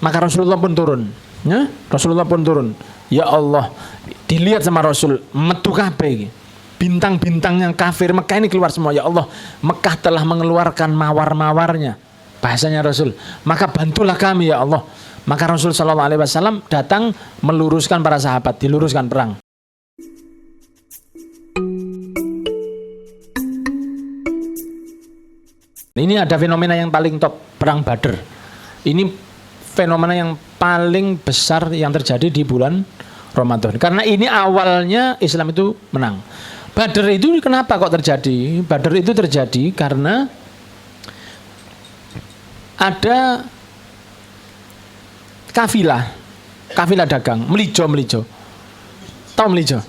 Maka Rasulullah pun turun. Ya? Rasulullah pun turun. Ya Allah, dilihat sama Rasul, metu kabeh. Bintang-bintang yang kafir Mekah ini keluar semua. Ya Allah, Mekah telah mengeluarkan mawar-mawarnya. Bahasanya Rasul. Maka bantulah kami ya Allah. Maka Rasul Shallallahu Alaihi Wasallam datang meluruskan para sahabat, diluruskan perang. Ini ada fenomena yang paling top, perang Badr. Ini fenomena yang paling besar yang terjadi di bulan Ramadan. Karena ini awalnya Islam itu menang. Badr itu kenapa kok terjadi? Badr itu terjadi karena ada kafilah dagang, melijo. Tahu melijo?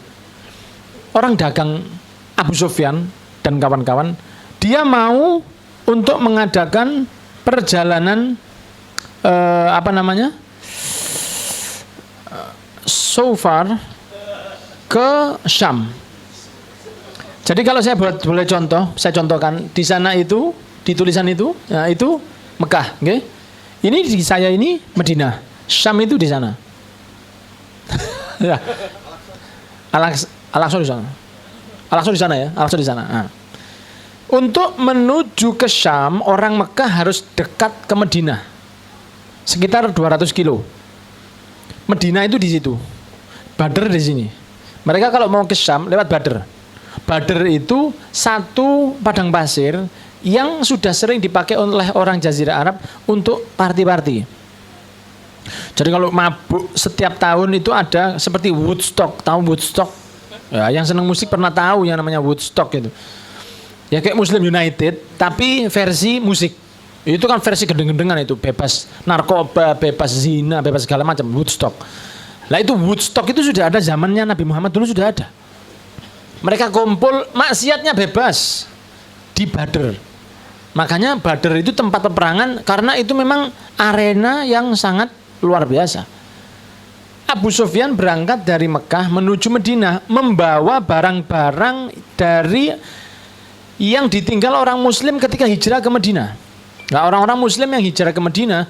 Orang dagang Abu Sufyan dan kawan-kawan, dia mau untuk mengadakan perjalanan Safar ke Syam. Jadi kalau saya boleh saya contohkan di sana itu, di tulisan itu, ya itu Mekah, okay? Ini di saya ini Madinah, Syam itu di sana. Ya. Al-Aqsa di sana. Al-Aqsa di sana ya, Al-Aqsa di sana. Nah. Untuk menuju ke Syam, orang Mekah harus dekat ke Madinah. Sekitar 200 kilo. Madinah itu di situ. Badr di sini. Mereka kalau mau ke Syam lewat Badr. Badr itu satu padang pasir yang sudah sering dipakai oleh orang Jazirah Arab untuk party-party. Jadi kalau mabuk setiap tahun itu ada seperti Woodstock. Tahu Woodstock? Ya, yang senang musik pernah tahu yang namanya Woodstock itu. Ya kayak Muslim United, tapi versi musik. Itu kan versi gendeng-gendengan itu, bebas narkoba, bebas zina, bebas segala macam, Woodstock. Lah itu Woodstock itu sudah ada zamannya Nabi Muhammad dulu sudah ada. Mereka kumpul, maksiatnya bebas di Badr. Makanya Badr itu tempat peperangan karena itu memang arena yang sangat luar biasa. Abu Sufyan berangkat dari Mekah menuju Madinah membawa barang-barang dari yang ditinggal orang Muslim ketika hijrah ke Madinah. Nah, orang-orang Muslim yang hijrah ke Madinah,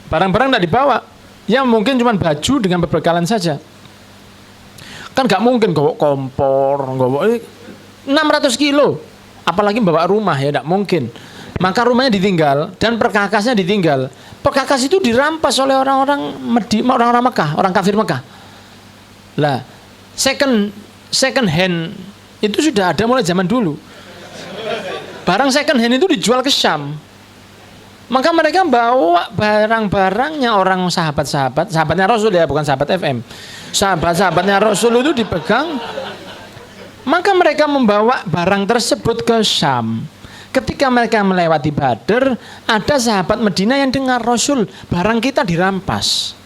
barang-barang tidak dibawa. Ya mungkin cuma baju dengan perbekalan saja. Kan nggak mungkin bawa kompor, bawa 600 kilo. Apalagi bawa rumah ya tidak mungkin. Maka rumahnya ditinggal dan perkakasnya ditinggal. Perkakas itu dirampas oleh orang-orang Mekah, orang kafir Mekah. Lah, second hand itu sudah ada mulai zaman dulu. Barang second hand itu dijual ke Syam. Maka mereka bawa barang-barangnya orang sahabatnya Rasul ya, bukan sahabat FM. Sahabat-sahabatnya Rasul itu dipegang. Maka mereka membawa barang tersebut ke Syam. Ketika mereka melewati Badr, ada sahabat Madinah yang dengar Rasul, barang kita dirampas.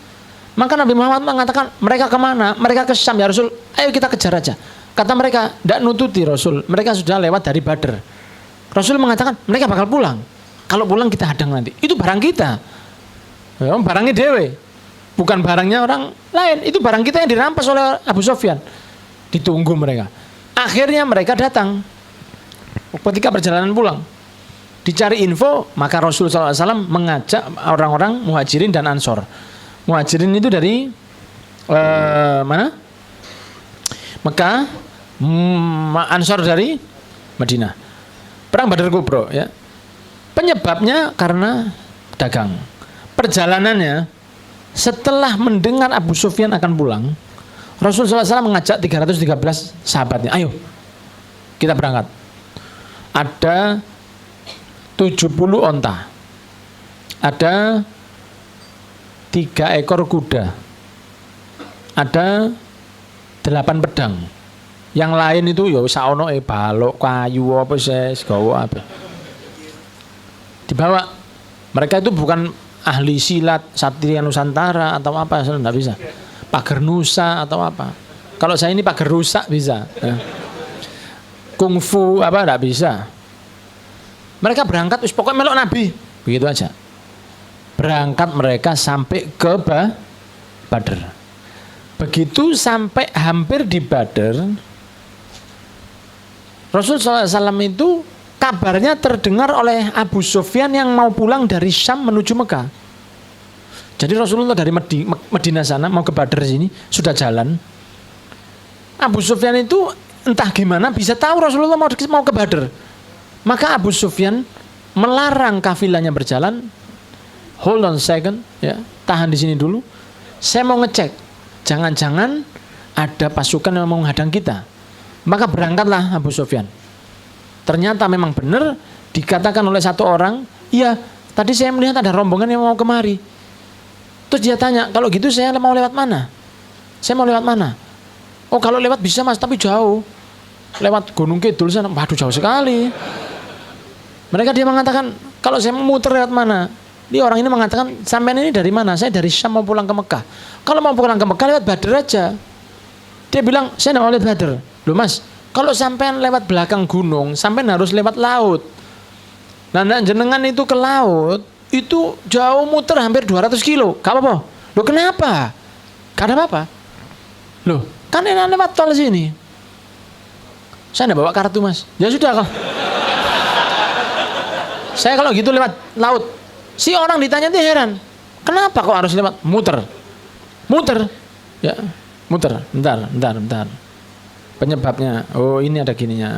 Maka Nabi Muhammad mengatakan, mereka kemana? Mereka ke Syam ya Rasul, ayo kita kejar aja. Kata mereka, tidak nututi Rasul, mereka sudah lewat dari Badr. Rasul mengatakan, mereka bakal pulang. Kalau pulang kita hadang nanti. Itu barang kita. Ya, barangnya dewe. Bukan barangnya orang lain. Itu barang kita yang dirampas oleh Abu Sufyan. Ditunggu mereka. Akhirnya mereka datang. Ketika perjalanan pulang. Dicari info, maka Rasul SAW mengajak orang-orang Muhajirin dan Ansor. Muhajirin itu dari mana? Mekah. Ansor dari Madinah. Perang Badar Kubro ya. Penyebabnya karena dagang. Perjalanannya setelah mendengar Abu Sufyan akan pulang, Rasulullah SAW mengajak 313 sahabatnya, ayo kita berangkat. Ada 70 onta, ada 3 ekor kuda, ada 8 pedang. Yang lain itu ya saono balok kayu apa ses gawa apa. Dibawa. Mereka itu bukan ahli silat Satria Nusantara atau apa, enggak bisa. Pagar Nusa atau apa. Kalau saya ini pagar rusak bisa. Kungfu apa enggak bisa. Mereka berangkat wis pokoknya melok Nabi, begitu aja. Berangkat mereka sampai ke Badr. Begitu sampai hampir di Badr, Rasulullah SAW itu kabarnya terdengar oleh Abu Sufyan yang mau pulang dari Syam menuju Mekah. Jadi Rasulullah dari Madinah sana mau ke Badr sini sudah jalan. Abu Sufyan itu entah gimana bisa tahu Rasulullah mau ke Badr. Maka Abu Sufyan melarang kafilahnya berjalan. Hold on second, ya, tahan di sini dulu. Saya mau ngecek, jangan-jangan ada pasukan yang mau menghadang kita. Maka berangkatlah Abu Sufyan. Ternyata memang benar dikatakan oleh satu orang, iya, tadi saya melihat ada rombongan yang mau kemari. Terus dia tanya, kalau gitu saya mau lewat mana? Saya mau lewat mana? Oh, kalau lewat bisa mas, tapi jauh. Lewat Gunung Kidul sana, waduh jauh sekali. Mereka dia mengatakan, kalau saya muter lewat mana? Dia orang ini mengatakan, sampean ini dari mana? Saya dari Syam mau pulang ke Mekah. Kalau mau pulang ke Mekah lewat Badr aja. Dia bilang, saya tidak mau lewat Badr. Loh mas, kalau sampean lewat belakang gunung, sampean harus lewat laut. Nah jenengan itu ke laut, itu jauh muter hampir 200 kilo. Gak apa-apa. Loh kenapa? Gak ada apa-apa. Loh, kan enak lewat tol sini. Saya tidak bawa kartu mas. Ya sudah kok. Saya kalau gitu lewat laut. Si orang ditanya dia heran. Kenapa kok harus lewat muter? Muter. Ya, muter. Bentar. Penyebabnya. Oh, ini ada gininya.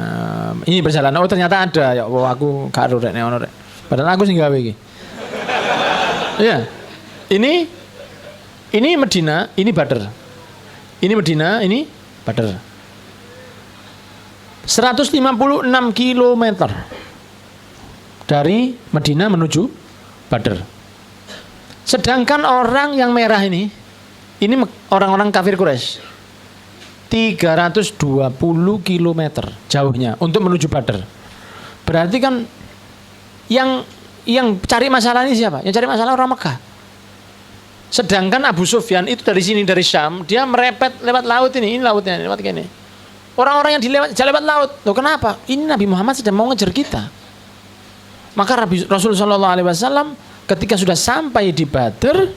Ini perjalanan. Oh, ternyata ada. Ya, oh, aku gak rek nek ono rek. Padahal aku sing gawe iki. Ya. Ini Medina, ini Badr. Ini Medina, ini Badr. 156 kilometer dari Medina menuju Badr. Sedangkan orang yang merah ini orang-orang kafir Quraisy. 320 kilometer jauhnya untuk menuju Badr. Berarti kan yang cari masalah ini siapa? Yang cari masalah orang Mekah. Sedangkan Abu Sufyan itu dari sini dari Syam, dia merepet lewat laut ini lautnya lewat gini. Orang-orang yang lewat laut. Loh kenapa? Ini Nabi Muhammad sedang mau ngejar kita. Maka Rasulullah SAW ketika sudah sampai di Badr,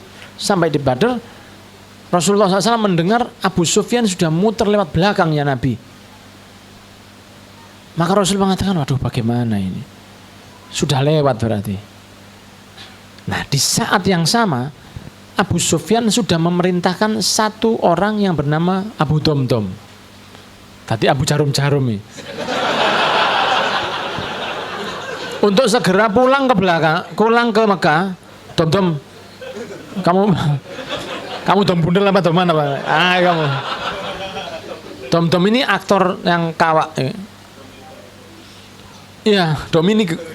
Rasulullah SAW mendengar Abu Sufyan sudah muter lewat belakangnya Nabi. Maka Rasul mengatakan, waduh bagaimana ini? Sudah lewat berarti. Nah di saat yang sama, Abu Sufyan sudah memerintahkan satu orang yang bernama Abu Domdom. Tadi Abu Jarum-Jarum ini. Untuk segera pulang ke Mekah. Dom, kamu dom bundel apa dom mana Pak? Kamu. Dom ini aktor yang kawak. Iya,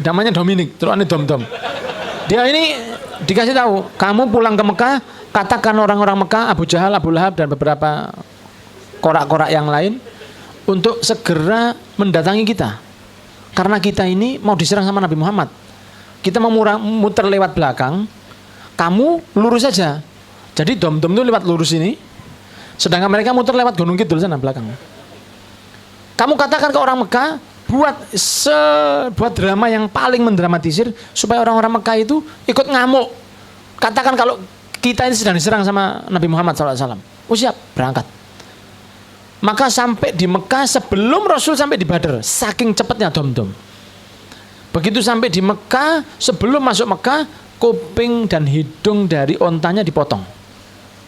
namanya Dominik. Terus ini Dom. Dia ini dikasih tahu, kamu pulang ke Mekah, katakan orang-orang Mekah, Abu Jahal, Abu Lahab dan beberapa korak-korak yang lain untuk segera mendatangi kita. Karena kita ini mau diserang sama Nabi Muhammad. Kita mau muter lewat belakang, kamu lurus saja. Jadi Dom itu lewat lurus ini, sedangkan mereka muter lewat Gunung Kidul sana belakang. Kamu katakan ke orang Mekah, buat drama yang paling mendramatisir supaya orang-orang Mekah itu ikut ngamuk. Katakan kalau kita ini sedang diserang sama Nabi Muhammad SAW. Oh siap, berangkat. Maka sampai di Mekah sebelum Rasul sampai di Badr, saking cepatnya Dom. Begitu sampai di Mekah, sebelum masuk Mekah, kuping dan hidung dari ontanya dipotong.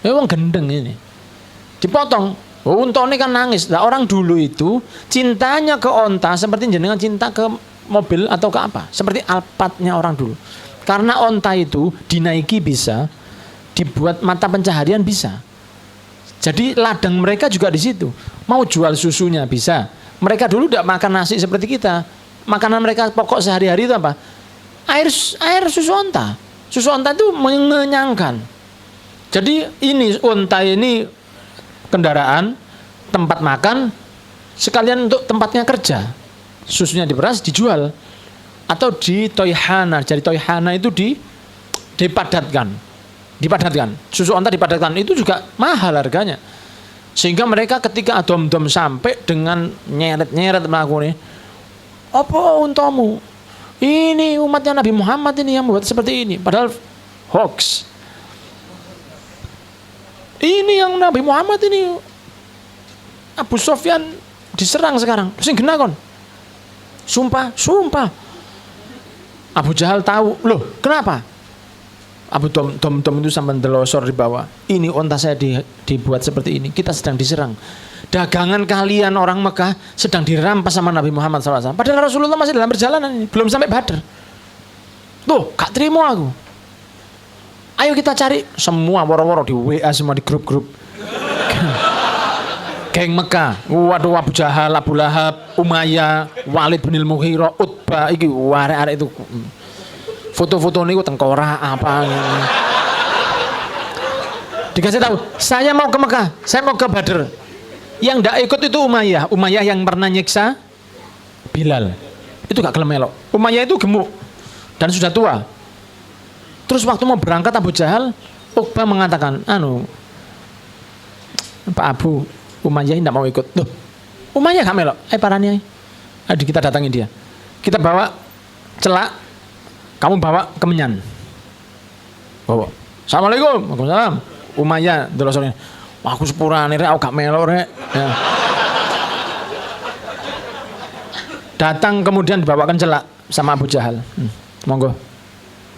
Memang gendeng ini, dipotong. Oh, unta ini kan nangis. Nah, orang dulu itu cintanya ke onta seperti jenengan cinta ke mobil atau ke apa? Seperti Alphardnya orang dulu. Karena onta itu dinaiki bisa, dibuat mata pencaharian bisa. Jadi ladang mereka juga di situ. Mau jual susunya bisa. Mereka dulu tidak makan nasi seperti kita. Makanan mereka pokok sehari-hari itu apa? Air susu onta. Susu onta itu mengenyangkan. Jadi ini onta ini kendaraan, tempat makan, sekalian untuk tempatnya kerja. Susunya diperas, dijual. Atau di toyhana. Jadi toyhana itu dipadatkan. Susu onta dipadatkan. Itu juga mahal harganya. Sehingga mereka ketika Dom sampai dengan nyeret-nyeret melakukan ini, apa untamu? Ini umatnya Nabi Muhammad ini yang membuat seperti ini. Padahal hoax. Ini yang Nabi Muhammad ini. Abu Sufyan diserang sekarang. Sing genah kon. Sumpah. Abu Jahal tahu. Loh, kenapa? Abu Dom itu sampai delosor di bawah. Ini onta saya dibuat seperti ini. Kita sedang diserang. Dagangan kalian orang Mekah sedang dirampas sama Nabi Muhammad SAW. Padahal Rasulullah masih dalam perjalanan ini, belum sampai Badr. Tuh, gak terima aku. Ayo kita cari semua woro-woro di WA, semua di grup-grup. Geng Mekah. Waduh, Abu Jahal, Abu Lahab, Umayyah, Walid bin Mughirah, Utbah, iki arek-arek itu. Foto-foto ini tengkorak apa gitu. Dikasih tahu, saya mau ke Mekah, saya mau ke Badr. Yang ndak ikut itu Umayyah yang pernah nyiksa Bilal. Itu gak gelem melok. Umayyah itu gemuk dan sudah tua. Terus waktu mau berangkat Abu Jahal, Uqbah mengatakan, Pak Abu, Umayyah tidak mau ikut. Loh, Umayyah gak melok. Parani, ayo kita datangin dia. Kita bawa celak. Kamu bawa kemenyan. Bawa. Assalamualaikum. Waalaikumsalam. Umayyah delosone. Aku sepurane rek, aku gak melo rek. Ya. Datang kemudian dibawakan celak sama Abu Jahal. Monggo.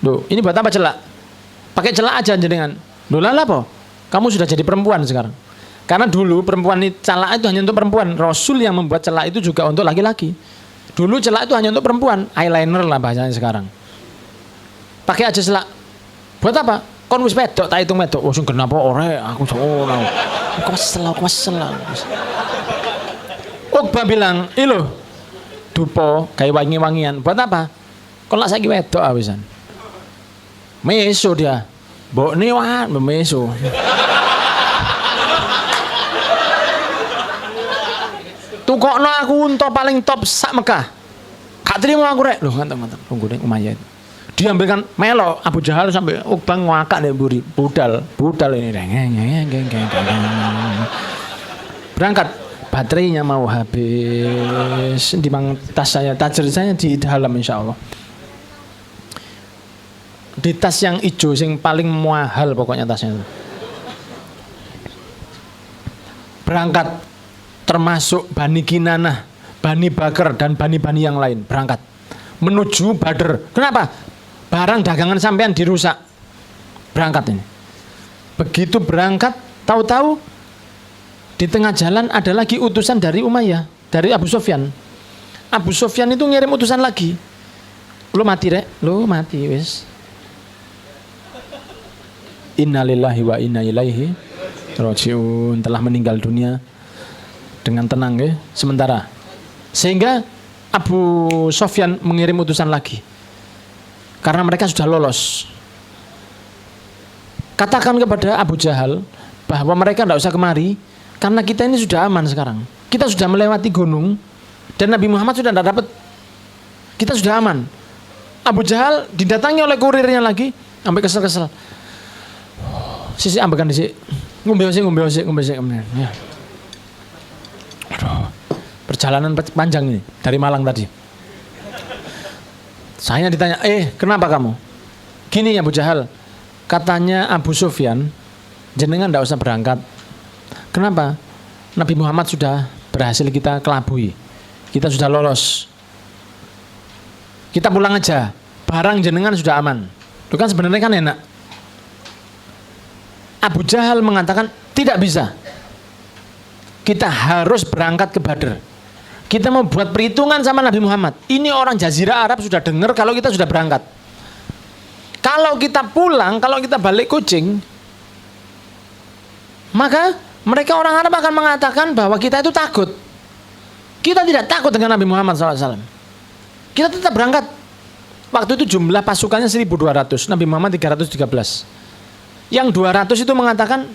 Duh, ini buat apa celak? Pakai celak aja jenengan. Loh lah apa? Kamu sudah jadi perempuan sekarang. Karena dulu perempuan celak itu hanya untuk perempuan. Rasul yang membuat celak itu juga untuk laki-laki. Dulu celak itu hanya untuk perempuan. Eyeliner lah bahasanya sekarang. Pakai aja celak. Buat apa? Kon wis wedok tak hitung wedok. Wong sing kenapa ora aku ora. Kok kesel. Uqbah bilang, "Ilo. Dupo gawe wangi-wangian. Buat apa? Kon lak saiki wedok awisan." Meso dia. Mbok ne wae meso. Tukokno aku unta paling top sak Mekah. Gak terima aku rek. Loh, mantap. Tunggu ning Umayyah itu. Diambilkan melo Abu Jahal sampai Uqbah ngakak nih buri budal ini berangkat baterainya mau habis di tas saya tajir saya di dalam insya Allah di tas yang hijau yang paling mahal pokoknya tasnya itu. Berangkat termasuk Bani Kinanah, Bani Bakar dan Bani yang lain berangkat menuju Badr. Kenapa? Barang dagangan sampean dirusak. Berangkat ini. Begitu berangkat, tahu-tahu di tengah jalan ada lagi utusan dari Umayyah, dari Abu Sufyan. Abu Sufyan itu ngirim utusan lagi. Lu mati rek, lu mati wis. Innalillahi wa inna ilaihi rajiun, telah meninggal dunia dengan tenang ya, sementara. Sehingga Abu Sufyan mengirim utusan lagi. Karena mereka sudah lolos. Katakan kepada Abu Jahal bahwa mereka tidak usah kemari karena kita ini sudah aman sekarang. Kita sudah melewati gunung dan Nabi Muhammad sudah tidak dapat. Kita sudah aman. Abu Jahal didatangi oleh kurirnya lagi sampai kesel-kesel. Sisi ambekan di sini. Ngombe sik. Ya. Aduh. Perjalanan panjang ini dari Malang tadi. Saya ditanya, kenapa kamu? Gini ya Abu Jahal, katanya Abu Sufyan, jenengan tidak usah berangkat. Kenapa? Nabi Muhammad sudah berhasil kita kelabui. Kita sudah lolos. Kita pulang aja. Barang jenengan sudah aman. Itu kan sebenarnya kan enak. Abu Jahal mengatakan, tidak bisa. Kita harus berangkat ke Badr. Kita mau buat perhitungan sama Nabi Muhammad. Ini orang Jazirah Arab sudah dengar kalau kita sudah berangkat. Kalau kita pulang, kalau kita balik kucing, maka mereka orang Arab akan mengatakan bahwa kita itu takut. Kita tidak takut dengan Nabi Muhammad SAW. Kita tetap berangkat. Waktu itu jumlah pasukannya 1.200, Nabi Muhammad 313. Yang 200 mengatakan,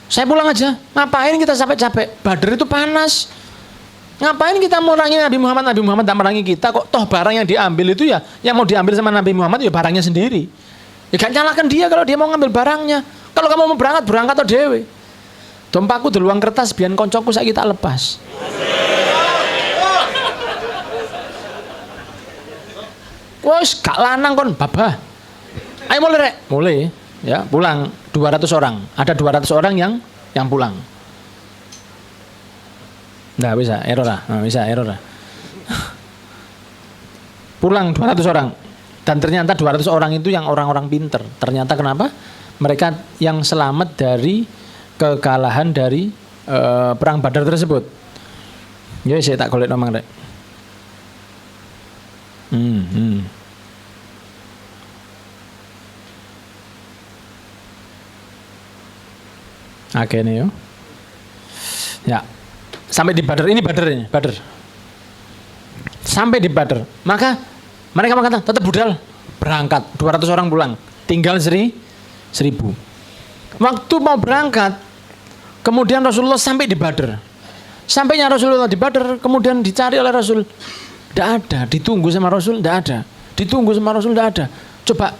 saya pulang aja. Ngapain kita capek-capek? Badr itu panas. Ngapain kita merangi Nabi Muhammad? Nabi Muhammad tak merangi kita kok. Toh barang yang diambil itu ya, yang mau diambil sama Nabi Muhammad ya barangnya sendiri. Ya gak nyalakan dia kalau dia mau ngambil barangnya. Kalau kamu mau berangkat atau dewe. Dompakku deluang kertas biar koncoku saya kita lepas. Wes gak lanang kon babah. Ayo mulai rek. Mulai ya pulang. 200 orang, ada 200 orang yang pulang. Nggak bisa, error lah. Pulang 200 orang. Dan ternyata 200 orang itu yang orang-orang pinter. Ternyata kenapa? Mereka yang selamat dari kekalahan dari perang Badar tersebut. Ya saya tak golek nomang rek. Oke nih yo. Ya. Sampai di Badar, ini Badar ini, Badar. Sampai di Badar. Maka mereka mengatakan tetap budal, berangkat 200 orang pulang, tinggal 1000. Waktu mau berangkat, kemudian Rasulullah sampai di Badar. Sampainya Rasulullah di Badar, kemudian dicari oleh Rasul, tidak ada. Ditunggu sama Rasul, tidak ada. Ditunggu sama Rasul, tidak ada. Coba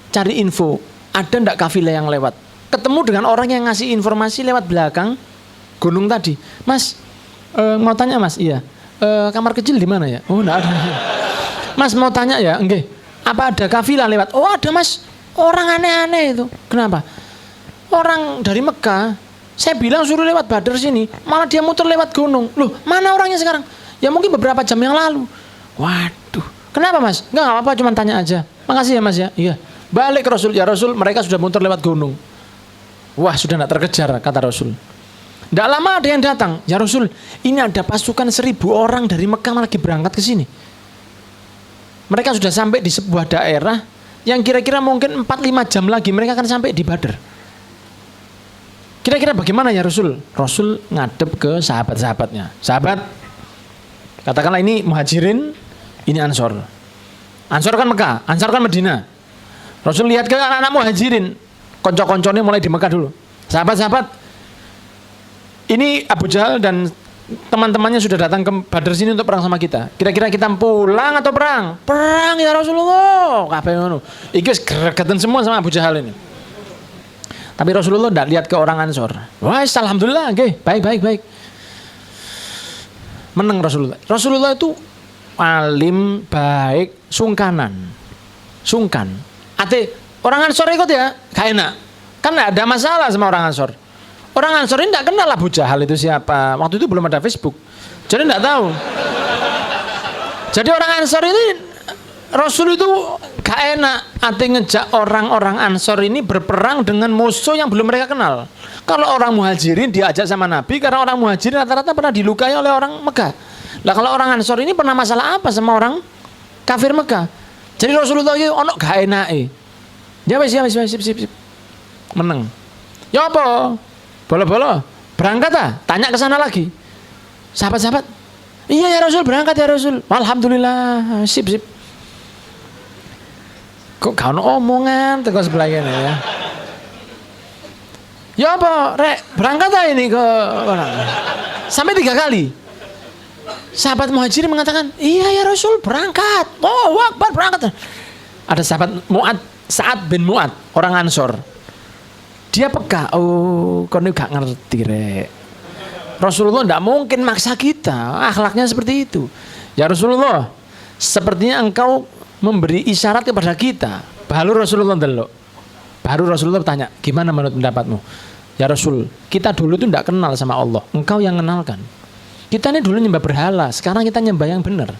cari info, ada tidak kafilah yang lewat? Ketemu dengan orang yang ngasih informasi lewat belakang gunung tadi. Mas, mau tanya mas, iya. Kamar kecil di mana ya? Oh, tidak ada. Mas mau tanya ya, enggak. Apa ada kafilah lewat? Oh ada mas, orang aneh-aneh itu. Kenapa? Orang dari Mekah, saya bilang suruh lewat Badar sini, malah dia muter lewat gunung. Loh, mana orangnya sekarang? Ya mungkin beberapa jam yang lalu. Waduh, kenapa mas? Enggak apa-apa, cuma tanya aja. Makasih ya mas ya. Iya. Balik ke Rasul, ya Rasul, mereka sudah muter lewat gunung. Wah, sudah tidak terkejar, kata Rasul. Tidak lama ada yang datang, ya Rasul, ini ada pasukan 1000 orang dari Mekah lagi berangkat ke sini. Mereka sudah sampai di sebuah daerah yang kira-kira mungkin 4-5 jam lagi mereka akan sampai di Badar. Kira-kira bagaimana ya Rasul? Rasul ngadep ke sahabat-sahabatnya. Sahabat, katakanlah ini Muhajirin, ini Ansor. Ansor kan Mekah, Ansor kan Madinah. Rasul lihat ke anak-anak Muhajirin, konco-konconya mulai di Mekah dulu. Sahabat-sahabat, ini Abu Jahal dan teman-temannya sudah datang ke Badar sini untuk perang sama kita. Kira-kira kita pulang atau perang? Perang ya Rasulullah. Kabeh ngono. Iki wis gregetan semua sama Abu Jahal ini. Tapi Rasulullah tidak lihat ke orang Ansor. Wah, alhamdulillah, nggih, baik. Menang Rasulullah. Rasulullah itu alim, baik, sungkanan. Sungkan. Ate orang Ansor ikut ya, gak enak. Kan tidak ada masalah sama orang Ansor. Orang Ansor ini tidak kenal Abu Jahal itu siapa. Waktu itu belum ada Facebook. Jadi tidak tahu. Jadi orang Ansor ini, Rasul itu gak enak. Ati ngejak orang-orang Ansor ini berperang dengan musuh yang belum mereka kenal. Kalau orang Muhajirin diajak sama Nabi, karena orang Muhajirin rata-rata pernah dilukai oleh orang Mekah. Lah kalau orang Ansor ini pernah masalah apa sama orang kafir Mekah? Jadi Rasulullah itu ono gak enak. Ya wis, sip. Menang. Ya apa? Bolo-bolo, berangkat ah? Tanya ke sana lagi. Sahabat-sahabat, iya ya Rasul, berangkat ya Rasul. Alhamdulillah, sip. Kok gak ada omongan teko sebelah ini ya? Ya apa, rek, berangkat ah ini ke orang. Sampai 3 kali. Sahabat Muhajirin mengatakan, iya ya Rasul, berangkat. Oh, Akbar, berangkat. Ada sahabat Sa'ad bin Mu'ad, orang Ansor. Dia peka, oh kau gak ngerti rek. Rasulullah tidak mungkin maksa kita, akhlaknya seperti itu. Ya Rasulullah, sepertinya engkau memberi isyarat kepada kita. Baru Rasulullah delok. Baru Rasulullah bertanya, gimana menurut pendapatmu? Ya Rasul, kita dulu itu tidak kenal sama Allah. Engkau yang kenalkan. Kita ini dulu nyembah berhala, sekarang kita nyembah yang benar.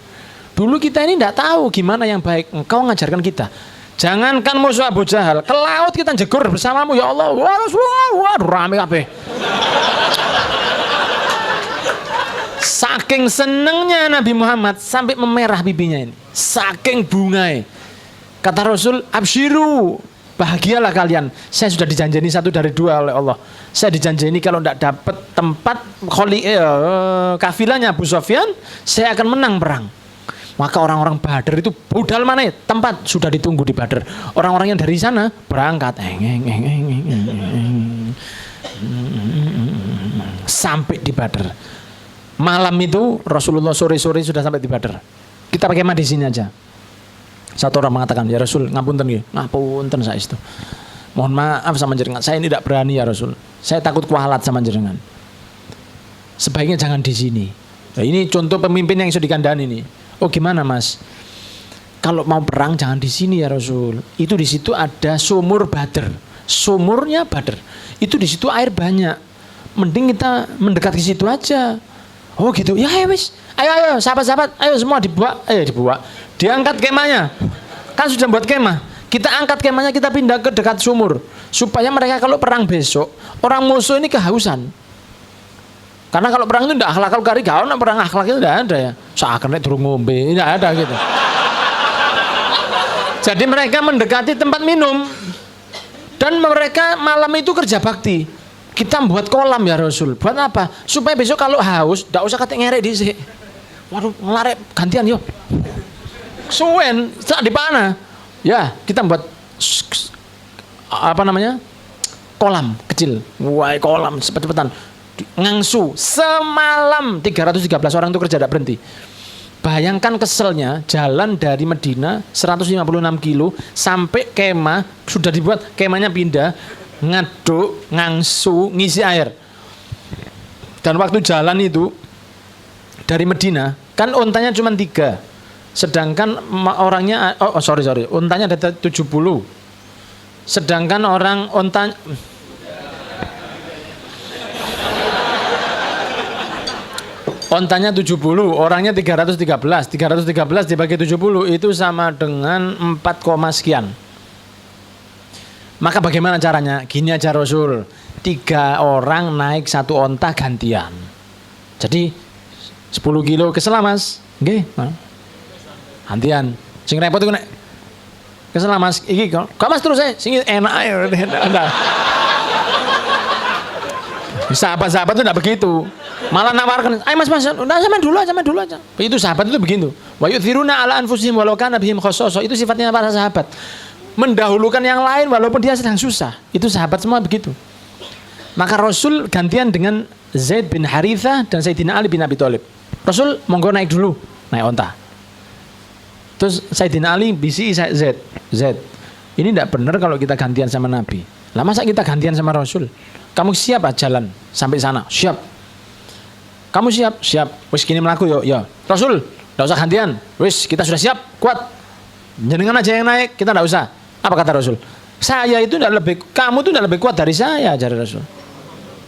Dulu kita ini tidak tahu gimana yang baik. Engkau ngajarkan kita. Jangankan musuh Abu Jahal, ke laut kita jegur bersamamu ya Allah. Wah Rasulullah, waduh rame kabeh. Saking senengnya Nabi Muhammad sampai memerah pipinya ini. Saking bungai. Kata Rasul, absyiru, bahagialah kalian. Saya sudah dijanjeni 1 dari 2 oleh Allah. Saya dijanjeni kalau tidak dapat tempat kafilahnya Abu Sufyan, saya akan menang perang. Maka orang-orang Badar itu budal mana ya? Tempat sudah ditunggu di Badar. Orang-orang yang dari sana berangkat. Sampai di Badar. Malam itu Rasulullah sore-sore sudah sampai di Badar. Kita pakai mah di sini aja. Satu orang mengatakan, ya Rasul, ngapunten nggih. Ngapunten saya itu. Mohon maaf sama jenengan. Saya ini tidak berani ya Rasul. Saya takut kualat sama jenengan. Sebaiknya jangan di sini. Nah, ini contoh pemimpin yang sudah dikandani ini. Oh gimana mas? Kalau mau perang jangan di sini ya Rasul. Itu di situ ada sumur Badar. Sumurnya Badar. Itu di situ air banyak. Mending kita mendekat ke situ aja. Oh gitu. Ya wis. Ayo sahabat-sahabat. Ayo semua dibawa. Diangkat kemahnya. Kan sudah buat kemah. Kita angkat kemahnya, kita pindah ke dekat sumur supaya mereka kalau perang besok, orang musuh ini kehausan. Karena kalau perang itu tidak akhlak kari gaun, perang akhlak itu tidak ada ya. Seakan durung ngombe, tidak ada gitu. Jadi mereka mendekati tempat minum dan mereka malam itu kerja bakti. Kita buat kolam ya Rasul. Buat apa? Supaya besok kalau haus, tidak usah kata ngerek di. Waduh, ngelarek gantian yo. Suwen, tak dipana. Ya, kita buat apa namanya? Kolam kecil. Wah, kolam cepet-cepetan. Ngangsu semalam 313 orang itu kerja tidak berhenti. Bayangkan keselnya jalan dari Medina 156 kilo sampai kemah, sudah dibuat kemahnya pindah, ngaduk, ngangsu, ngisi air. Dan waktu jalan itu dari Medina kan ontanya cuma 3. Sedangkan orangnya ontanya ada 70. Sedangkan orang ontanya ontanya 70, orangnya 313. 313 dibagi 70 itu sama dengan 4, sekian. Maka bagaimana caranya? Gini aja Rasul. 3 orang naik 1 onta gantian. Jadi 10 kilo kesel Mas. Nggih, gantian. Sing repot iku nek kesel Mas iki kok Mas terus sing enak ae. Sahabat-sahabat itu enggak begitu. Malah nawarkan, "Ayo Mas, udah sama dulu aja." Itu sahabat itu begitu. Wa yu'thiruna ala anfusihim walau kana bihim khassasa. Itu sifatnya para sahabat. Mendahulukan yang lain walaupun dia sedang susah. Itu sahabat semua begitu. Maka Rasul gantian dengan Zaid bin Harithah dan Sayyidina Ali bin Abi Thalib. Rasul monggo naik dulu, naik onta. Terus Sayyidina Ali bisi Zaid, ini tidak benar kalau kita gantian sama Nabi. Lah masa kita gantian sama Rasul? Kamu siap jalan sampai sana? Siap. Kamu siap? Siap. Wis kini melaku yo. Rasul, tidak usah gantian. Wis kita sudah siap, kuat. Jenengan aja yang naik, kita tidak usah. Apa kata Rasul? Saya itu tidak lebih, kamu itu tidak lebih kuat dari saya, ajar Rasul.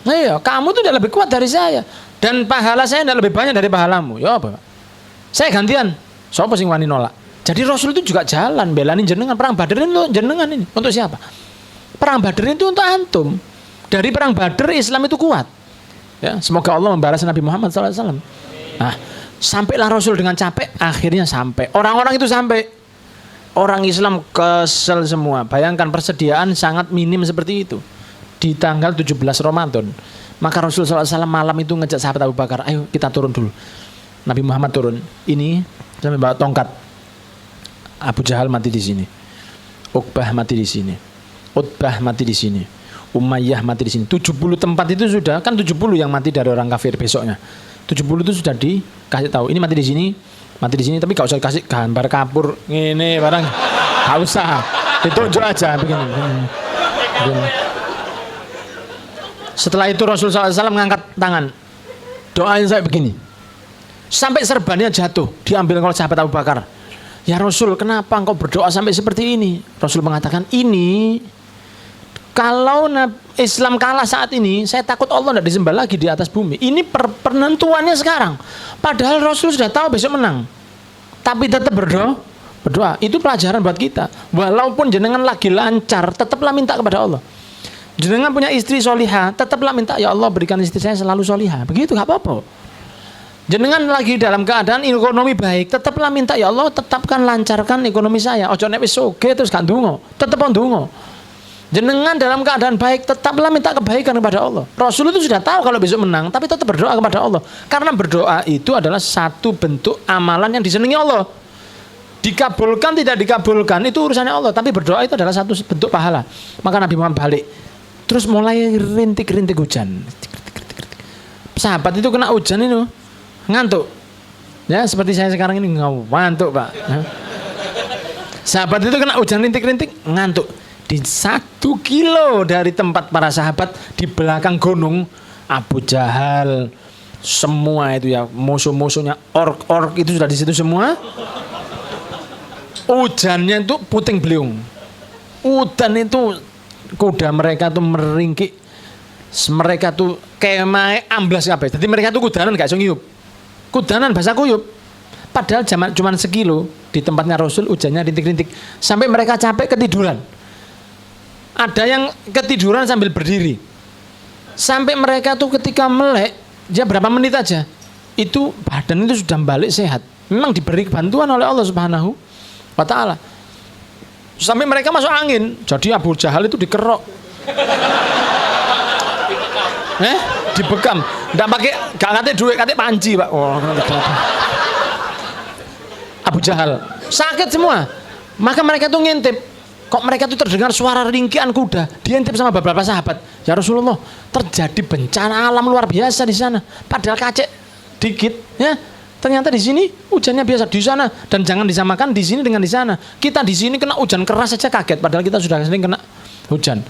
Nah, iya, kamu itu tidak lebih kuat dari saya. Dan pahala saya tidak lebih banyak dari pahalamu. Ya apa? Saya gantian. Sopo sing wani nolak. Jadi Rasul itu juga jalan belanin jenengan. Perang Badar itu jenengan ini. Untuk siapa? Perang Badar itu untuk antum. Dari perang Badar Islam itu kuat. Ya, semoga Allah membalas Nabi Muhammad SAW. Nah, sampailah Rasul dengan capek, akhirnya sampai. Orang-orang itu sampai. Orang Islam kesel semua. Bayangkan persediaan sangat minim seperti itu. Di tanggal 17 Ramadan. Maka Rasul SAW malam itu ngejak sahabat Abu Bakar, ayo kita turun dulu. Nabi Muhammad turun. Ini sampai bawa tongkat. Abu Jahal mati di sini. Uqbah mati di sini. Utbah mati di sini. Umayyah mati di sini. 70 tempat itu sudah, kan 70 yang mati dari orang kafir besoknya. 70 itu sudah dikasih tahu. Ini mati di sini, tapi gak usah kasih gambar kapur ini barang. Gak usah. Ditunjuk aja begini. Setelah itu Rasulullah SAW mengangkat tangan. Doain saya begini. Sampai serbannya jatuh, diambil oleh sahabat Abu Bakar. Ya Rasul, kenapa engkau berdoa sampai seperti ini? Rasul mengatakan, ini kalau Islam kalah saat ini, saya takut Allah tidak disembah lagi di atas bumi. Ini penentuannya sekarang. Padahal Rasul sudah tahu besok menang. Tapi tetap berdoa. Itu pelajaran buat kita. Walaupun jenengan lagi lancar, tetaplah minta kepada Allah. Jenengan punya istri solihah, tetaplah minta, ya Allah berikan istri saya selalu solihah. Begitu, gak apa-apa. Jenengan lagi dalam keadaan ekonomi baik, tetaplah minta, ya Allah tetapkan lancarkan ekonomi saya. Ojo nek wis soge terus gak ndonga, tetep ndonga. Jenengan dalam keadaan baik, tetaplah minta kebaikan kepada Allah. Rasul itu sudah tahu kalau besok menang, tapi tetap berdoa kepada Allah. Karena berdoa itu adalah satu bentuk amalan yang disenangi Allah. Dikabulkan tidak dikabulkan itu urusannya Allah, tapi berdoa itu adalah satu bentuk pahala. Maka Nabi Muhammad balik. Terus mulai rintik-rintik hujan. Sahabat itu kena hujan itu ngantuk. Ya, seperti saya sekarang ini ngantuk, Pak. Sahabat itu kena hujan rintik-rintik ngantuk. Di 1 kilo dari tempat para sahabat di belakang gunung, Abu Jahal semua itu ya, musuh-musuhnya ork itu sudah di situ semua. Hujannya itu puting beliung. Udan itu kuda mereka tuh meringkik. Mereka tuh kemah amblas kabeh. Jadi mereka tuh kudanan gak iso ngiyup. Kudanan bahasa kuyup. Padahal cuma sekilo, di tempatnya Rasul hujannya rintik-rintik. Sampai mereka capek ketiduran. Ada yang ketiduran sambil berdiri. Sampai mereka tuh ketika melek, dia berapa menit aja, itu badan itu sudah balik sehat. Memang diberi bantuan oleh Allah Subhanahu wa Ta'ala. Sampai mereka masuk angin. Jadi Abu Jahal itu dikerok. Dibekam. Nggak pakai, gak ngerti duit, kate panci, Pak. Oh, Abu Jahal sakit semua. Maka mereka tuh ngintip. Kok mereka tuh terdengar suara ringkian kuda. Dia ngintip sama beberapa sahabat. Ya Rasulullah, terjadi bencana alam luar biasa di sana. Padahal kacek dikit, ya. Ternyata di sini hujannya biasa, di sana, dan jangan disamakan di sini dengan di sana. Kita di sini kena hujan keras saja kaget, padahal kita sudah sering kena hujan.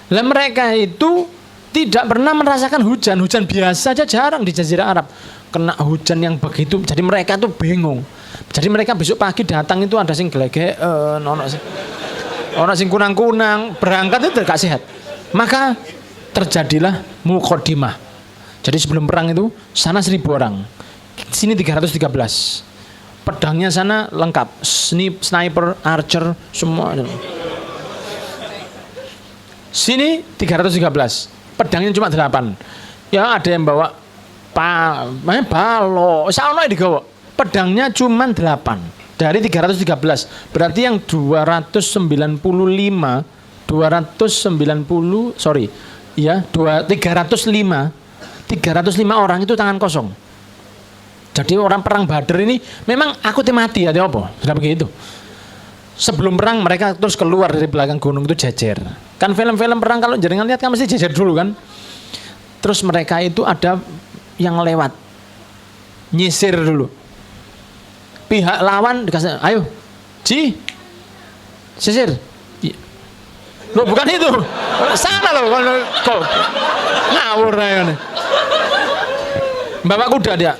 Lah mereka itu tidak pernah merasakan hujan biasa aja jarang di Jazirah Arab. Kena hujan yang begitu, jadi mereka tuh bingung. Jadi mereka besok pagi datang itu ada sing gelegek, ono sing kunang-kunang, berangkat itu gak sehat. Maka terjadilah muqaddimah. Jadi sebelum perang itu sana 1.000 orang. Sini 313. Pedangnya sana lengkap, sniper, archer, semua. Sini 313. Pedangnya cuma 8. Ya ada yang bawa balo, saono digawa. Pedangnya cuma 8 dari 313. Berarti yang 305 orang itu tangan kosong. Jadi orang perang Badar ini memang aku mati ya apa? Sudah begitu. Sebelum perang mereka terus keluar dari belakang gunung itu jejer. Kan film-film perang kalau jenengan lihat kan mesti jejer dulu kan. Terus mereka itu ada yang lewat nyisir dulu. Pihak lawan dikasih, ayo, sisir. Loh bukan itu, sana loh, kok ngawur ya. Bawa kuda dia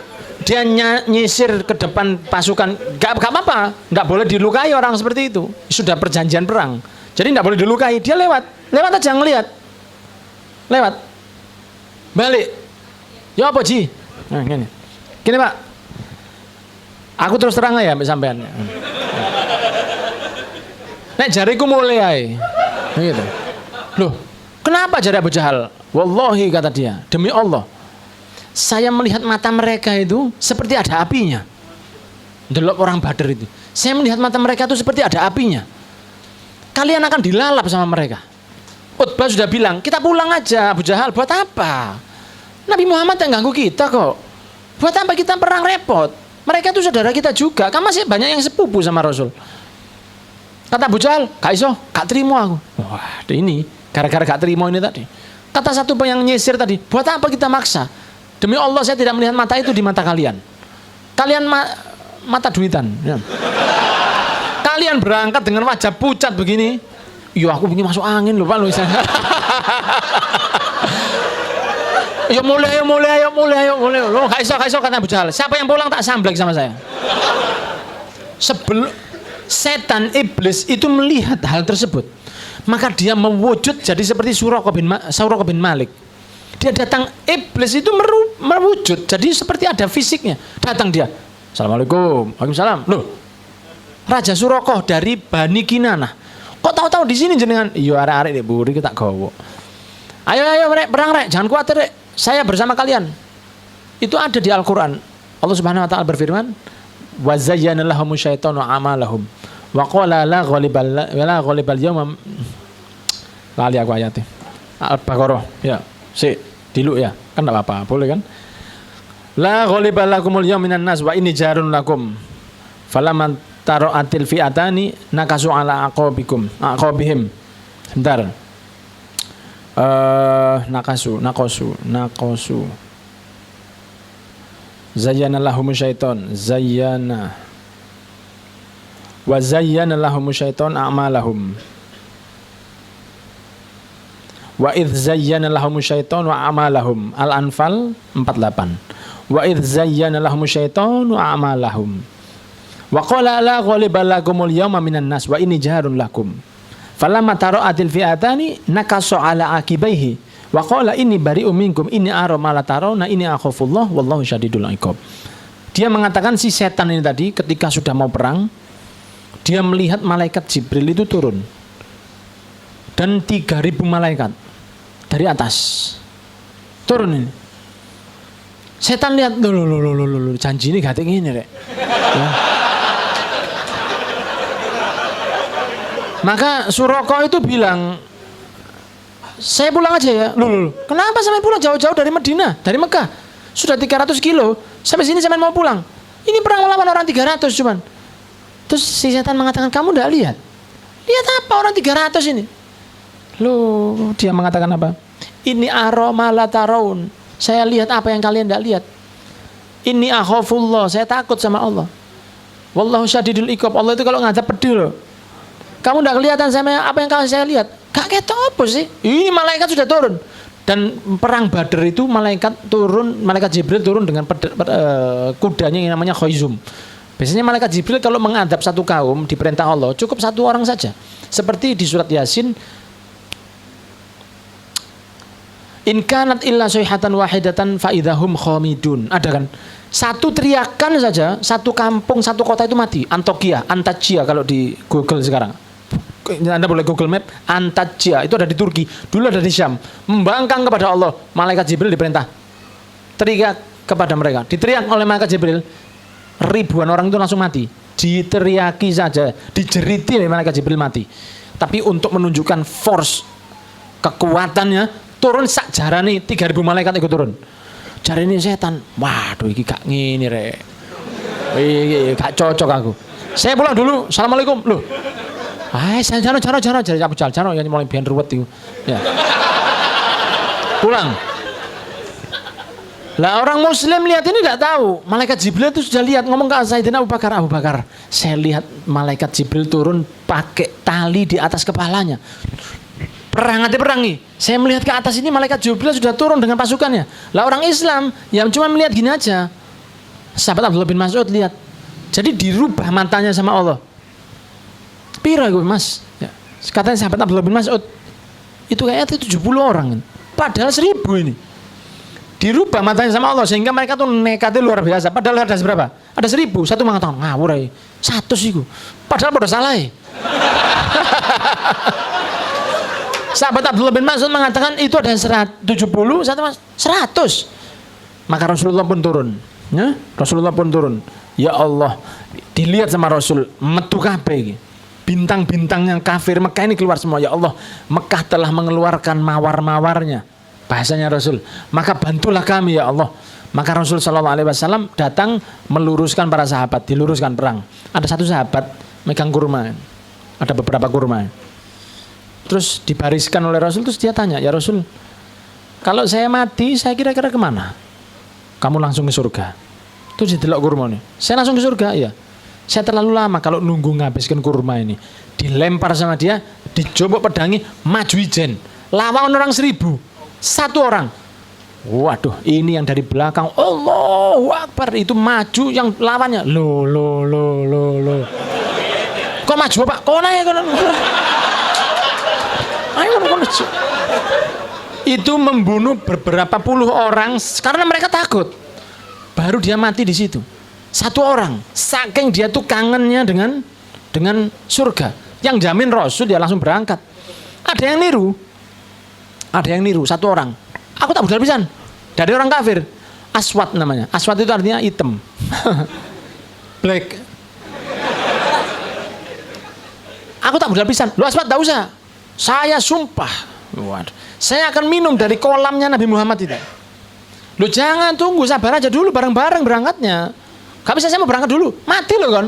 nyisir ke depan pasukan, gak apa-apa, nggak boleh dilukai orang seperti itu. Sudah perjanjian perang, jadi nggak boleh dilukai. Dia lewat aja ngelihat, balik. Ya apa Ji? Nah, gini Pak, aku terus terang ya sampean. Nek jariku mulai, gitu. Loh, kenapa jari Abu Jahal? Wallahi kata dia, demi Allah. Saya melihat mata mereka itu seperti ada apinya. Delok orang Badar itu. Saya melihat mata mereka itu seperti ada apinya. Kalian akan dilalap sama mereka. Utbah sudah bilang, kita pulang aja Abu Jahal. Buat apa? Nabi Muhammad yang ganggu kita kok. Buat apa kita perang repot? Mereka itu saudara kita juga. Kan masih banyak yang sepupu sama Rasul. Kata Abu Jahal, gak iso, gak terima aku. Wah ini, gara-gara gak terima ini tadi. Kata satu yang nyisir tadi, buat apa kita maksa? Demi Allah saya tidak melihat mata itu di mata kalian. Kalian mata duitan. Ya. Kalian berangkat dengan wajah pucat begini. Yo aku begini masuk angin loh Pak. Ayo mulai. Loh, gak iso kata Abu Jahal. Siapa yang pulang tak samblek sama saya. Sebelum setan iblis itu melihat hal tersebut, maka dia mewujud jadi seperti Suraqah bin Malik. Dia datang, iblis itu mewujud jadi seperti ada fisiknya. Datang dia, Assalamualaikum, Waalaikumsalam. Loh, Raja Suraqah dari Bani Kinanah. Kok tahu-tahu di sini jenengan? Iya arek-arek buri kita gowo. Ayo rek, perang rek, jangan khawatir rek. Saya bersama kalian. Itu ada di Al-Qur'an. Allah Subhanahu wa taala berfirman, "Wa zayyana lahum syaitanu a'malahum wa qala la ghalibal yawma." Lali aku ayatnya. Al-Baqarah, ya. Diluk ya. Kan enggak apa-apa, boleh kan? La ghalibal lakumul yawma minan nas wa inni jarun lakum. Falaman tara'atil fi'atani nakasu ala aqabihim. Bentar. Nakasu. Zayyana lahumu syaiton. Wa zayyana lahumu syaiton a'malahum. Wa idh zayyana lahumu syaiton wa a'malahum. Al-Anfal 48. Wa idh zayyana lahumu syaiton wa a'malahum. Wa qala la ghaliba lakumul yawma minan nas wa inni jaharun lakum. Falamma tara'atil fi'atani nakasu ala akibaihi wa qala inni bari'um minkum inni ara ma la tarawna inni akhafullah wallahu syadidul iqab. Dia mengatakan si setan ini tadi ketika sudah mau perang, dia melihat malaikat Jibril itu turun. Dan 3.000 malaikat dari atas turun ini. Setan lihat, loh, janji ini gatek ini rek. Ya. Maka Suroko itu bilang, saya pulang aja ya. Loh, kenapa sampai pulang jauh-jauh dari Madinah, dari Mekah? Sudah 300 kilo, sampai sini sampai mau pulang. Ini perang melawan orang 300 cuman. Terus si setan mengatakan, kamu enggak lihat? Lihat apa orang 300 ini? Loh, dia mengatakan apa? Ini aroma la taraun. Saya lihat apa yang kalian enggak lihat. Ini akhafullah, saya takut sama Allah. Wallahu syadidul iqab. Allah itu kalau ngadap pedih loh. Kamu enggak kelihatan sama apa yang saya lihat. Gak ketok apa sih? Ini malaikat sudah turun. Dan perang Badar itu malaikat Jibril turun dengan kudanya yang namanya Khaizum. Biasanya malaikat Jibril kalau mengadab satu kaum diperintah Allah cukup satu orang saja. Seperti di surat Yasin, in kanat illa sayhatan wahidatan fa idahum khamidun. Ada kan? Satu teriakan saja, satu kampung, satu kota itu mati. Antakya kalau di Google sekarang. Anda boleh Google Map, Antakya itu ada di Turki, dulu ada di Syam. Membangkang kepada Allah, malaikat Jibril diperintah teriak kepada mereka. Diteriak oleh malaikat Jibril, ribuan orang itu langsung mati. Diteriaki saja, dijeriti oleh malaikat Jibril mati. Tapi untuk menunjukkan force kekuatannya, turun sak jarane 3.000 malaikat ikut turun. Jarane setan, waduh iki gak ngene rek. Iki gak cocok aku. Saya pulang dulu. Assalamualaikum. Loh. Jano jadi Abu Jano yang mulai biar ruwet itu. Ya. Pulang. Lah orang Muslim lihat ini tidak tahu. Malaikat Jibril itu sudah lihat, ngomong ke Sayyidina Abu Bakar, saya lihat malaikat Jibril turun pakai tali di atas kepalanya. Perang nih. Saya melihat ke atas ini malaikat Jibril sudah turun dengan pasukannya. Lah orang Islam yang cuma melihat gini aja. Sahabat Abdullah bin Mas'ud lihat. Jadi dirubah matanya sama Allah. Pira gue mas? Ya. Katanya sahabat Abdullah bin Mas'ud itu kayaknya 70 orang. Padahal 1.000 ini. Dirubah matanya sama Allah sehingga mereka tuh nekatnya luar biasa. Padahal ada berapa? Ada 1.000. Satu mengatakan ngawur aja. 100 itu. Padahal pada salah ya. Sahabat Abdullah bin Mas'ud mengatakan itu ada 170, satu 100. Maka Rasulullah pun turun. Ya? Rasulullah pun turun. Ya Allah, dilihat sama Rasul, metu kabeh iki. Bintang-bintang yang kafir Mekah ini keluar semua. Ya Allah, Mekah telah mengeluarkan mawar-mawarnya. Bahasanya Rasul. Maka bantulah kami ya Allah. Maka Rasul SAW datang meluruskan para sahabat, diluruskan perang. Ada satu sahabat megang kurma. Ada beberapa kurma. Terus dibariskan oleh Rasul, terus dia tanya, ya Rasul, kalau saya mati, saya kira-kira kemana? Kamu langsung ke surga. Terus didelok kurma nih. Saya langsung ke surga, iya. Saya terlalu lama kalau nunggu ngabiskan kurma ini. Dilempar sama dia, dijobok pedangi, maju ijen. Lawan orang 1.000. Satu orang. Waduh, ini yang dari belakang. Allahu Akbar, itu maju yang lawannya. Loh. Kok maju Pak? Kok naik? Ayo. Itu membunuh beberapa puluh orang karena mereka takut. Baru dia mati di situ. Satu orang, saking dia tuh kangennya dengan surga. Yang jamin Rasul dia langsung berangkat. Ada yang niru satu orang. Aku tak budal pisan. Dari orang kafir. Aswad namanya. Aswad itu artinya hitam. Black. Aku tak budal pisan. Lu Aswad tak usah. Saya sumpah. Waduh. Saya akan minum dari kolamnya Nabi Muhammad itu. Lu jangan tunggu, sabar aja dulu bareng-bareng berangkatnya. Gak bisa, saya mau berangkat dulu. Mati loh kan.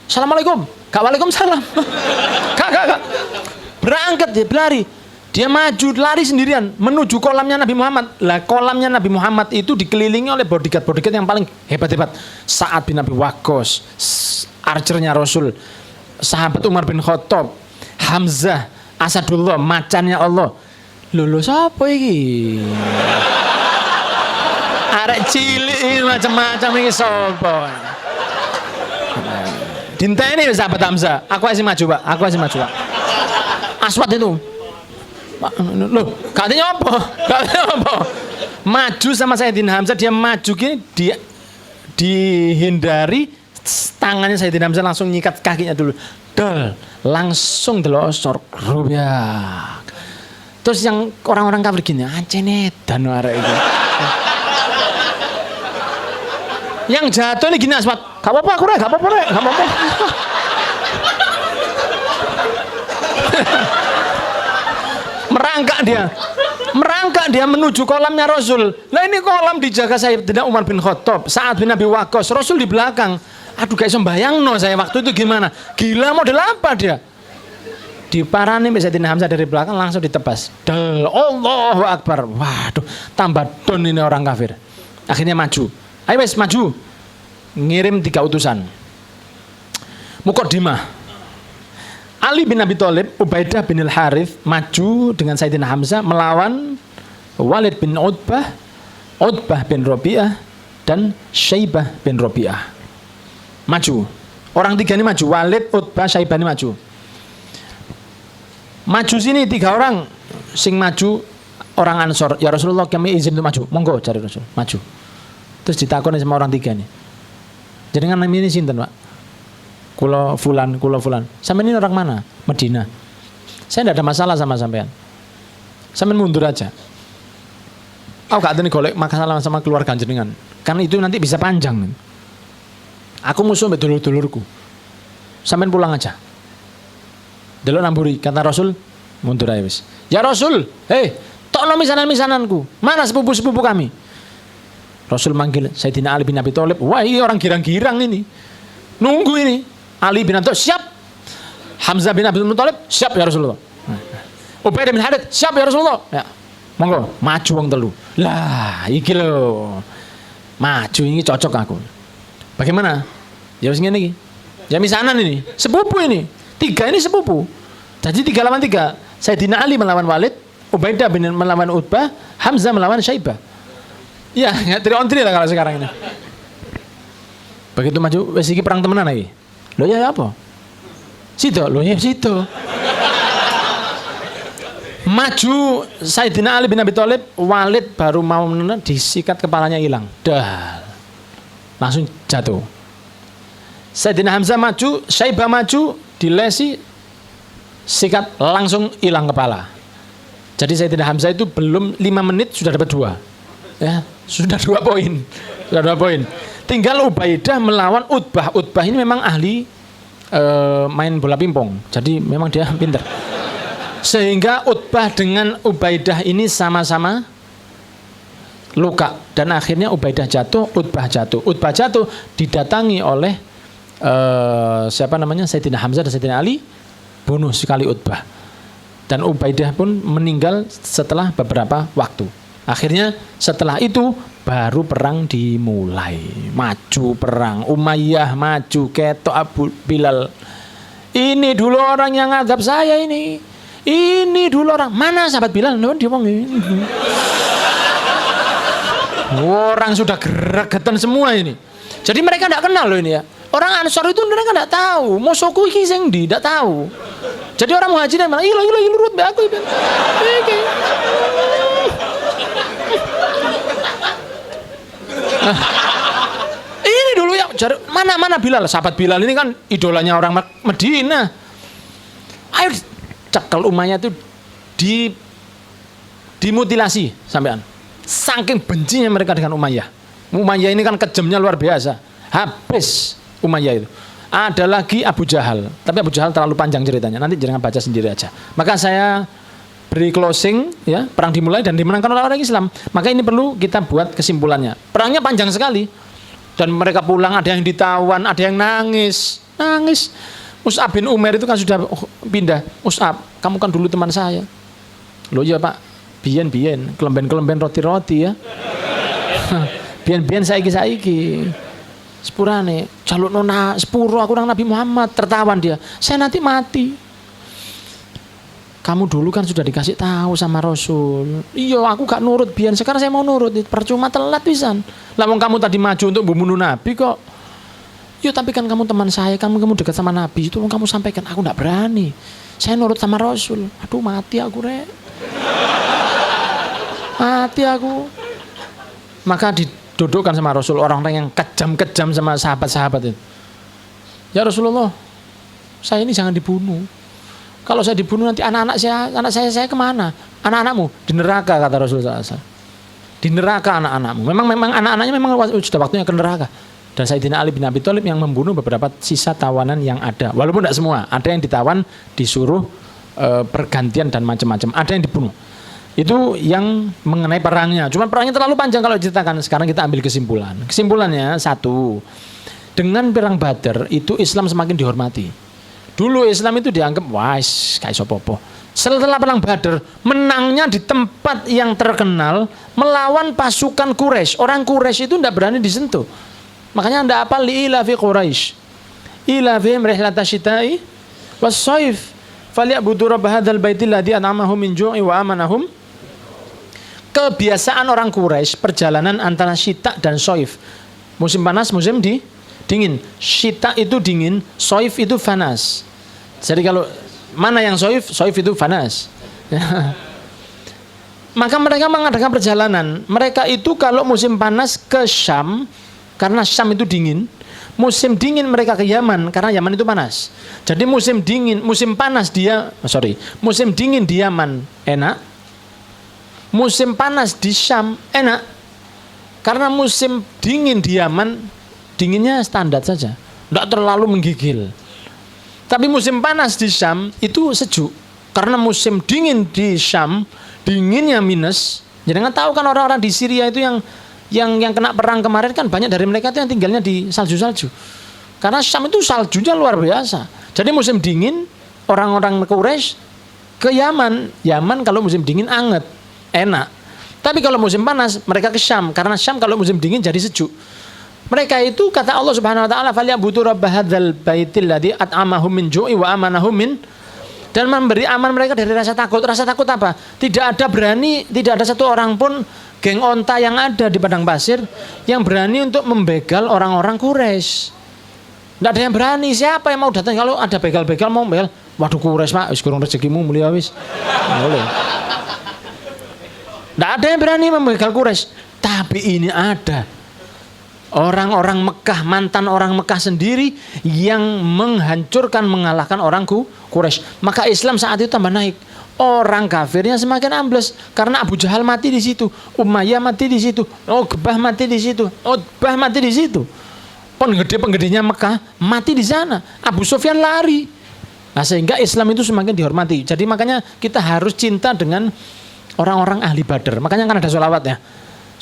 Assalamualaikum. Gak waalaikumsalam. Gak. Berangkat dia berlari. Dia maju lari sendirian menuju kolamnya Nabi Muhammad. Lah kolamnya Nabi Muhammad itu dikelilingi oleh bodyguard yang paling hebat-hebat. Sa'ad bin Abi Waqqas, archernya Rasul. Sahabat Umar bin Khattab, Hamzah, Asadullah, macannya Allah. Lho sapa iki? Arek cilik macam-macam iki sapa? Dinteni sahabat Hamzah. Aku masih maju, Pak. Aswad itu. Loh, katanya apa? Maju sama Sayyidina Hamzah, dia maju gini, dihindari, tangannya Sayyidina Hamzah langsung nyikat kakinya dulu. Del, langsung delosor rubiak. Terus yang orang-orang kafir gini, ancenet dan arek itu. Yang jatuh ini gini Asmat, gak apa-apa aku rek, gak apa-apa rek, gak apa-apa. merangkak dia menuju kolamnya Rasul. Nah ini kolam dijaga Sayyidina Umar bin Khattab, Sa'ad bin Abi Waqqas, Rasul di belakang. Aduh kayak sembayangno saya waktu itu gimana, gila model apa dia. Diparani Sayyidina Hamzah dari belakang langsung ditebas. Del, Allahu Akbar. Waduh, tambah don ini orang kafir. Akhirnya maju. Ayo wes maju. Ngirim 3 utusan. Muqaddimah. Ali bin Abi Thalib, Ubaidah bin Al-Harith maju dengan Sayyidina Hamzah melawan Walid bin Utbah, Utbah bin Rabi'ah dan Syaibah bin Rabi'ah. Maju. Orang 3 ini maju, Walid, Utbah, Syaibah ini maju. Maju sini 3 orang sing maju orang Ansor. Ya Rasulullah kami izin untuk maju. Monggo cari Rasul, maju. Terus ditakoni sama orang 3 nih. Jenengan namanya sinten, Pak? Kulo fulan. Sampeyan ini orang mana? Medina. Saya tidak ada masalah sama sampean. Sampeyan mundur aja. Aku gak ada nih golek masalah sama keluarga jenengan. Karena itu nanti bisa panjang. Aku musuh mbek dulur-dulurku. Sampeyan pulang aja. Delok namburi, kata Rasul, mundur aja wis. Ya Rasul, tokno misanan-misananku. Mana sepupu-sepupu kami? Rasul manggil Sayyidina Ali bin Abi Thalib. Wah, ini orang girang-girang ini. Nunggu ini. Ali bin Abi Thalib siap. Hamzah bin Abi Thalib siap ya Rasulullah. Ubaidah bin Harith siap ya Rasulullah. Ya. Monggo, maju wong telu. Lah, iki lho. Maju ini cocok aku. Bagaimana? Ya wis ngene iki. Ya misanan ini, sepupu ini. 3 ini sepupu. Jadi 3 lawan 3. Sayyidina Ali melawan Walid, Ubaidah bin melawan Utbah, Hamzah melawan Syaibah. Ya, 3 on 3 lah kalau sekarang ini. Begitu maju, wes iki perang temenan lagi. Loh ya apa? Situ, loh ya situ. Maju Sayyidina Ali bin Abi Thalib, Walid baru mau disikat kepalanya hilang. Dah. Langsung jatuh. Sayyidina Hamzah maju, Syaibah maju, dilesi sikat langsung hilang kepala. Jadi Sayyidina Hamzah itu belum 5 menit sudah dapat 2. Ya, sudah 2 poin. Sudah 2 poin. Tinggal Ubaidah melawan Utbah. Utbah ini memang ahli main bola pingpong. Jadi memang dia pintar. Sehingga Utbah dengan Ubaidah ini sama-sama luka. Dan akhirnya Ubaidah jatuh, Utbah jatuh. Utbah jatuh didatangi oleh siapa namanya? Sayyidina Hamzah dan Sayyidina Ali. Bunuh sekali Utbah. Dan Ubaidah pun meninggal setelah beberapa waktu. Akhirnya setelah itu baru perang dimulai. Maju perang, Umayyah maju, ketok Abu Bilal. Ini dulu orang yang ngadap saya ini. Ini dulu orang. Mana sahabat Bilal? Dia ngomong ini. Orang sudah gregetan semua ini. Jadi mereka tidak kenal loh ini ya. Orang Ansor itu mereka tidak tahu. Musuhku iki sing ndi, tidak tahu. Jadi orang Muhajirin malah ilo lurut be aku. Ini dulu ya, mana Bilal, sahabat Bilal ini kan idolanya orang Medina. Ayo cekel Umayyah itu dimutilasi sampean. Saking bencinya mereka dengan Umayyah. Umayyah ini kan kejamnya luar biasa. Habis Umayyah itu. Ada lagi Abu Jahal, tapi Abu Jahal terlalu panjang ceritanya. Nanti jangan baca sendiri aja. Maka saya beri closing ya, perang dimulai dan dimenangkan oleh orang Islam. Maka ini perlu kita buat kesimpulannya. Perangnya panjang sekali. Dan mereka pulang ada yang ditawan, ada yang nangis. Mus'ab bin Umair itu kan sudah pindah. Mus'ab, kamu kan dulu teman saya. Loh ya Pak, biyen kelemben roti-roti ya. Biyen saiki. Sepurane, jaluk nona sepuro aku nang Nabi Muhammad, tertawan dia. Saya nanti mati. Kamu dulu kan sudah dikasih tahu sama Rasul. Iya, aku gak nurut biyen, sekarang saya mau nurut. Percuma telat pisan. Lah wong kamu tadi maju untuk membunuh Nabi kok. Iya, tapi kan kamu teman saya, kamu dekat sama Nabi. Itu kamu sampaikan, aku gak berani. Saya nurut sama Rasul. Aduh, mati aku, Rek. Mati aku. Maka dudukkan sama Rasul orang-orang yang kejam-kejam sama sahabat-sahabat itu. Ya Rasulullah, saya ini jangan dibunuh. Kalau saya dibunuh nanti anak saya kemana? Anak-anakmu di neraka, kata Rasulullah SAW. Di neraka anak-anakmu. Memang anak-anaknya memang sudah waktunya ke neraka. Dan Sayyidina Ali bin Abi Thalib yang membunuh beberapa sisa tawanan yang ada. Walaupun tidak semua, ada yang ditawan disuruh pergantian dan macam-macam. Ada yang dibunuh. Itu yang mengenai perangnya. Cuma perangnya terlalu panjang kalau diceritakan. Sekarang kita ambil kesimpulan. Kesimpulannya satu, dengan perang Badar itu Islam semakin dihormati. Dulu Islam itu dianggap wais kayak sopopo. Setelah perang Badar, menangnya di tempat yang terkenal melawan pasukan Quraisy. Orang Quraisy itu tidak berani disentuh. Makanya Anda apa li'ila fi Quraisy. Ila fihim rihlata syita'i was-shaif. Falyabudu rabb hadzal baitil ladzi an'amahum min ju'i wa amanahum. Kebiasaan orang Quraisy perjalanan antara syita dan shaif. Musim panas, musim dingin. Syita itu dingin, shaif itu panas. Jadi kalau mana yang shaif? Shaif itu panas. Maka mereka mengadakan perjalanan. Mereka itu kalau musim panas ke Syam, karena Syam itu dingin. Musim dingin mereka ke Yaman, karena Yaman itu panas. Jadi musim dingin di Yaman enak. Musim panas di Syam enak. Karena musim dingin di Yaman, dinginnya standar saja, tidak terlalu menggigil. Tapi musim panas di Syam itu sejuk. Karena musim dingin di Syam, dinginnya minus. Jangan tahu kan orang-orang di Syria itu yang kena perang kemarin kan banyak dari mereka itu yang tinggalnya di salju-salju. Karena Syam itu saljunya luar biasa. Jadi musim dingin orang-orang Quraisy ke Yaman. Yaman kalau musim dingin anget, enak. Tapi kalau musim panas mereka ke Syam. Karena Syam kalau musim dingin jadi sejuk. Mereka itu kata Allah Subhanahu wa taala falyabudu rabb hadzal baitil ladzi at'amahum min ju'i wa amanahum min, dan memberi aman mereka dari rasa takut. Rasa takut apa? Tidak ada satu orang pun geng onta yang ada di padang pasir yang berani untuk membegal orang-orang Quraisy. Tidak ada yang berani. Siapa yang mau datang? Kalau ada begal-begal mau begal, waduh Quraisy Pak, wis kurang rezekimu mulia wis. Boleh. Tidak ada yang berani membegal Quraisy. Tapi ini ada orang-orang Mekah, mantan orang Mekah sendiri yang menghancurkan, mengalahkan orang Quraisy. Maka Islam saat itu tambah naik. Orang kafirnya semakin ambles karena Abu Jahal mati di situ, Umayyah mati di situ, Uqbah mati di situ, Utbah mati di situ. Penggede-penggedenya Mekah mati di sana. Abu Sufyan lari. Nah, sehingga Islam itu semakin dihormati. Jadi makanya kita harus cinta dengan orang-orang ahli Badar. Makanya kan ada sholawatnya.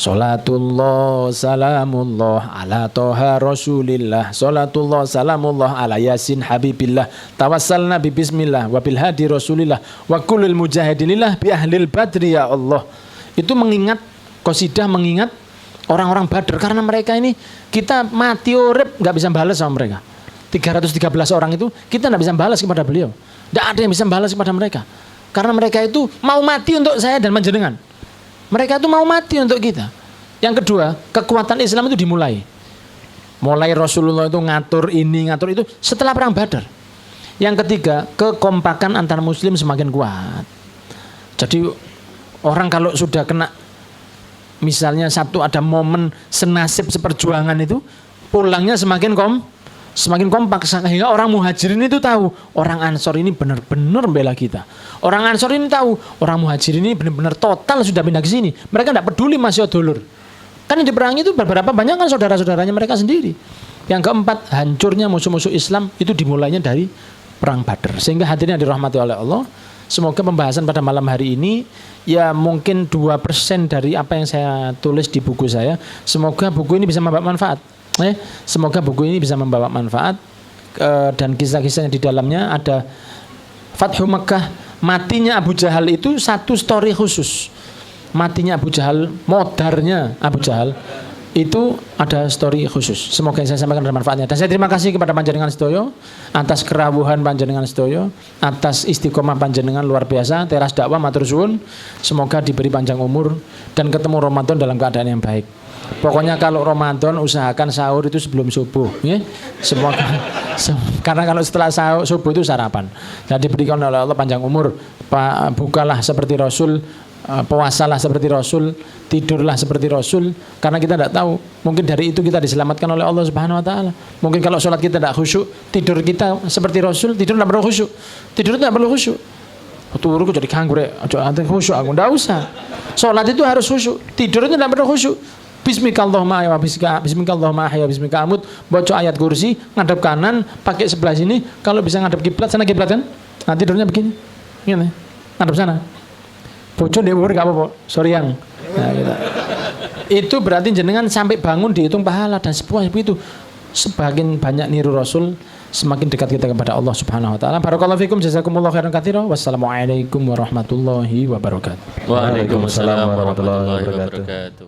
Salatullah salamullah ala toha rasulillah. Salatullah salamullah ala yasin habibillah. Tawassalna bi bismillah wa bil hadi rasulillah wa kullil mujahidinillah bi ahlil badri ya Allah. Itu mengingat qasidah, mengingat orang-orang Badar, karena mereka ini kita mati urip nggak bisa balas sama mereka. 313 orang itu kita nggak bisa balas kepada beliau. Nggak ada yang bisa balas kepada mereka. Karena mereka itu mau mati untuk saya dan panjenengan. Mereka itu mau mati untuk kita. Yang kedua, kekuatan Islam itu dimulai. Mulai Rasulullah itu ngatur ini, ngatur itu setelah perang Badar. Yang ketiga, kekompakan antar muslim semakin kuat. Jadi orang kalau sudah kena, misalnya satu ada momen senasib seperjuangan itu, pulangnya semakin kompak, sehingga orang Muhajirin itu tahu orang Ansor ini benar-benar membela kita. Orang Ansor ini tahu orang Muhajirin ini benar-benar total sudah pindah ke sini. Mereka tidak peduli masih dulur. Kan yang diperangi itu beberapa banyak kan saudara-saudaranya mereka sendiri. Yang keempat, hancurnya musuh-musuh Islam itu dimulainya dari perang Badar. Sehingga hadirin yang dirahmati oleh Allah, semoga pembahasan pada malam hari ini ya mungkin 2% dari apa yang saya tulis di buku saya. Semoga buku ini bisa membawa manfaat. Semoga buku ini bisa membawa manfaat, dan kisah-kisahnya di dalamnya ada Fathu Mekah, matinya Abu Jahal itu satu story khusus. Matinya Abu Jahal, modarnya Abu Jahal itu ada story khusus. Semoga yang saya sampaikan bermanfaatnya. Dan saya terima kasih kepada panjenengan sedoyo atas kerawuhan panjenengan sedoyo, atas istiqomah panjenengan luar biasa. Teras dakwah matur suwun. Semoga diberi panjang umur dan ketemu Ramadan dalam keadaan yang baik. Pokoknya kalau Ramadan usahakan sahur itu sebelum subuh, ya. Semoga karena kalau setelah subuh itu sarapan. Jadi diberikan oleh Allah panjang umur. Bukalah seperti Rasul puasalah seperti Rasul, tidurlah seperti Rasul, karena kita tidak tahu, mungkin dari itu kita diselamatkan oleh Allah Subhanahu wa taala. Mungkin kalau sholat kita tidak khusyuk, tidur kita seperti Rasul, tidur tidak perlu khusyuk. Tidur tidak perlu khusyuk. Turu ku jadi kanggur, aja khusyuk aku ndak usah. Sholat itu harus khusyuk, tidur itu tidak perlu khusyuk. Bismikallahumma wa bismikallahumma ahya bismika amut, baca ayat kursi, ngadep kanan, pakai sebelah sini, kalau bisa ngadep kiblat, sana kiblat kan? Nah tidurnya begini. Gini, ngadep sana. Bocor di gak apa-apa, sorry yang. Nah, gitu. Itu berarti jenengan sampai bangun dihitung pahala dan sepuas itu. Semakin banyak niru Rasul, semakin dekat kita kepada Allah Subhanahu wa taala. Barakallahu fikum, jazakumullahu khairan katsiran. Wassalamualaikum warahmatullahi wabarakatuh. Waalaikumsalam warahmatullahi wabarakatuh.